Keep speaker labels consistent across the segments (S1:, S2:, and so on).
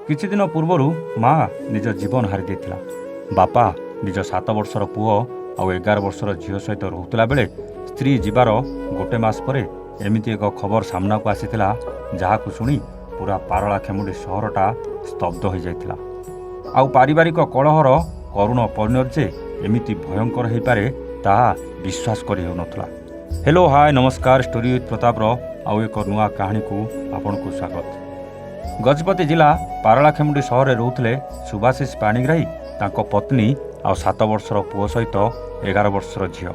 S1: କିଛି ଦିନ ପୂର୍ବରୁ ମା ନିଜ ଜୀବନ ହାରି ଦେଇଥିଲା। ବାପା ନିଜ 7 ବର୍ଷର ପୁଅ ଆଉ 11 ବର୍ଷର ଝିଅ ସହିତ ରହୁଥିଲା ବେଳେ ସ୍ତ୍ରୀ ଯିବାର ଗୋଟେ ମାସ ପରେ ଏମିତି ଏକ ଖବର ସାମ୍ନାକୁ ଆସିଥିଲା, ଯାହାକୁ ଶୁଣି ପୁରା ପାରଳାଖେମୁଣ୍ଡି ସହରଟା ସ୍ତବ୍ଧ ହୋଇଯାଇଥିଲା। ଆଉ ପାରିବାରିକ କଳହର କରୁଣ ପରିଣତି ଯେ ଏମିତି ଭୟଙ୍କର ହୋଇପାରେ ତାହା ବିଶ୍ୱାସ କରି ହେଉନଥିଲା। ହ୍ୟାଲୋ ହାଏ ନମସ୍କାର, ଷ୍ଟୋରି ୱିଥ୍ ପ୍ରତାପର ଆଉ ଏକ ନୂଆ କାହାଣୀକୁ ଆପଣଙ୍କୁ ସ୍ୱାଗତ। ଗଜପତି ଜିଲ୍ଲା ପାରଳାଖେମୁଣ୍ଡି ସହରରେ ରହୁଥିଲେ ସୁଭାଶିଷ ପାଣିଗ୍ରାହୀ, ତାଙ୍କ ପତ୍ନୀ ଆଉ 7 ବର୍ଷର ପୁଅ ସହିତ 11 ବର୍ଷର ଝିଅ।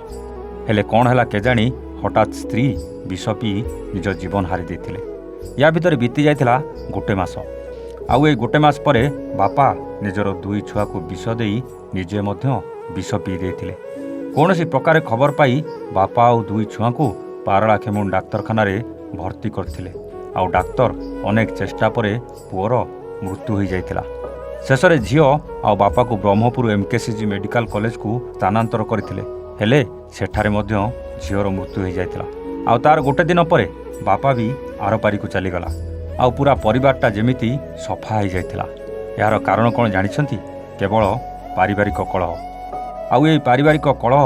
S1: ହେଲେ କ'ଣ ହେଲା କେଜାଣି ହଠାତ୍ ସ୍ତ୍ରୀ ବିଷ ପିଇ ନିଜ ଜୀବନ ହାରି ଦେଇଥିଲେ। ୟା ଭିତରେ ବିତି ଯାଇଥିଲା ଗୋଟେ ମାସ। ଆଉ ଏଇ ଗୋଟେ ମାସ ପରେ ବାପା ନିଜର 2 ଛୁଆକୁ ବିଷ ଦେଇ ନିଜେ ମଧ୍ୟ ବିଷ ପିଇ ଦେଇଥିଲେ। କୌଣସି ପ୍ରକାରେ ଖବର ପାଇ ବାପା ଆଉ 2 ଛୁଆଙ୍କୁ ପାରଳାଖେମୁଣ୍ଡି ଡାକ୍ତରଖାନାରେ ଭର୍ତ୍ତି କରିଥିଲେ। ଆଉ ଡାକ୍ତର ଅନେକ ଚେଷ୍ଟା ପରେ ପୁଅର ମୃତ୍ୟୁ ହୋଇଯାଇଥିଲା। ଶେଷରେ ଝିଅ ଆଉ ବାପାକୁ ବ୍ରହ୍ମପୁର MKCG ମେଡ଼ିକାଲ କଲେଜକୁ ସ୍ଥାନାନ୍ତର କରିଥିଲେ। ହେଲେ ସେଠାରେ ମଧ୍ୟ ଝିଅର ମୃତ୍ୟୁ ହୋଇଯାଇଥିଲା। ଆଉ ତାର ଗୋଟେ ଦିନ ପରେ ବାପା ବି ଆରପାରିକୁ ଚାଲିଗଲା। ଆଉ ପୁରା ପରିବାରଟା ଯେମିତି ସଫା ହୋଇଯାଇଥିଲା। ଏହାର କାରଣ କ'ଣ ଜାଣିଛନ୍ତି? କେବଳ ପାରିବାରିକ କଳହ। ଆଉ ଏହି ପାରିବାରିକ କଳହ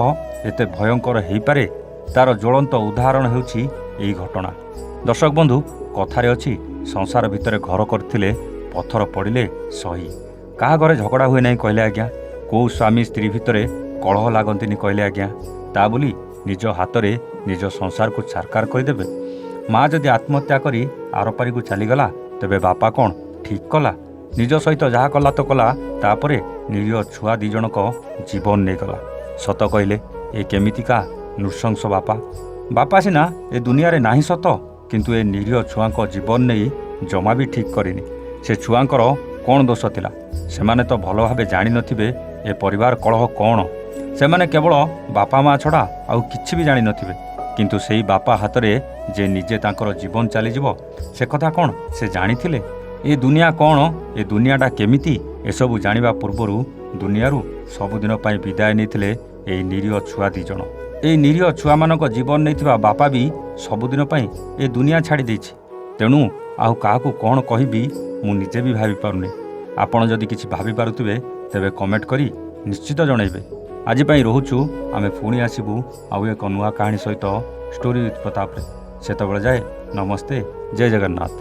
S1: ଏତେ ଭୟଙ୍କର ହୋଇପାରେ ତାର ଜ୍ୱଳନ୍ତ ଉଦାହରଣ ହେଉଛି ଏହି ଘଟଣା। ଦର୍ଶକ ବନ୍ଧୁ, କଥାରେ ଅଛି ସଂସାର ଭିତରେ ଘର କରିଥିଲେ ପଥର ପଡ଼ିଲେ ସହି। କାହା ଘରେ ଝଗଡ଼ା ହୁଏ ନାହିଁ କହିଲେ ଆଜ୍ଞା? କେଉଁ ସ୍ୱାମୀ ସ୍ତ୍ରୀ ଭିତରେ କଳହ ଲାଗନ୍ତିନି କହିଲେ ଆଜ୍ଞା? ତା ବୋଲି ନିଜ ହାତରେ ନିଜ ସଂସାରକୁ ଛାରକାର କରିଦେବେ? ମା ଯଦି ଆତ୍ମହତ୍ୟା କରି ଆରପାରିକୁ ଚାଲିଗଲା, ତେବେ ବାପା କ'ଣ ଠିକ୍ କଲା? ନିଜ ସହିତ ଯାହା କଲା ତ କଲା, ତାପରେ ନିରୀହ ଛୁଆ 2 ଜଣଙ୍କ ଜୀବନ ନେଇଗଲା। ସତ କହିଲେ ଏ କେମିତିକା ନୃଶଂସ ବାପା? ବାପା ସିନା ଏ ଦୁନିଆରେ ନାହିଁ ସତ, କିନ୍ତୁ ଏ ନିରୀହ ଛୁଆଙ୍କ ଜୀବନ ନେଇ ଜମା ବି ଠିକ୍ କରିନି। ସେ ଛୁଆଙ୍କର କ'ଣ ଦୋଷ ଥିଲା? ସେମାନେ ତ ଭଲ ଭାବେ ଜାଣିନଥିବେ ଏ ପରିବାର କଳହ କ'ଣ। ସେମାନେ କେବଳ ବାପା ମା ଛଡ଼ା ଆଉ କିଛି ବି ଜାଣିନଥିବେ। କିନ୍ତୁ ସେଇ ବାପା ହାତରେ ଯେ ନିଜେ ତାଙ୍କର ଜୀବନ ଚାଲିଯିବ, ସେ କଥା କ'ଣ ସେ ଜାଣିଥିଲେ? ଏ ଦୁନିଆ କ'ଣ, ଏ ଦୁନିଆଟା କେମିତି, ଏସବୁ ଜାଣିବା ପୂର୍ବରୁ ଦୁନିଆରୁ ସବୁଦିନ ପାଇଁ ବିଦାୟ ନେଇଥିଲେ ଏହି ନିରୀହ ଛୁଆ 2 ଜଣ। ଏହି ନିରୀହ ଛୁଆମାନଙ୍କ ଜୀବନ ନେଇଥିବା ବାପା ବି ସବୁଦିନ ପାଇଁ ଏ ଦୁନିଆ ଛାଡ଼ି ଦେଇଛି। ତେଣୁ ଆଉ କାହାକୁ କ'ଣ କହିବି ମୁଁ ନିଜେ ବି ଭାବିପାରୁନି। ଆପଣ ଯଦି କିଛି ଭାବିପାରୁଥିବେ ତେବେ କମେଣ୍ଟ କରି ନିଶ୍ଚିତ ଜଣାଇବେ। ଆଜି ପାଇଁ ରହୁଛୁ। ଆମେ ପୁଣି ଆସିବୁ ଆଉ ଏକ ନୂଆ କାହାଣୀ ସହିତ ଷ୍ଟୋରି ୱିଥ୍ ପ୍ରତାପରେ। ସେତେବେଳେ ଯାଏ ନମସ୍ତେ, ଜୟ ଜଗନ୍ନାଥ।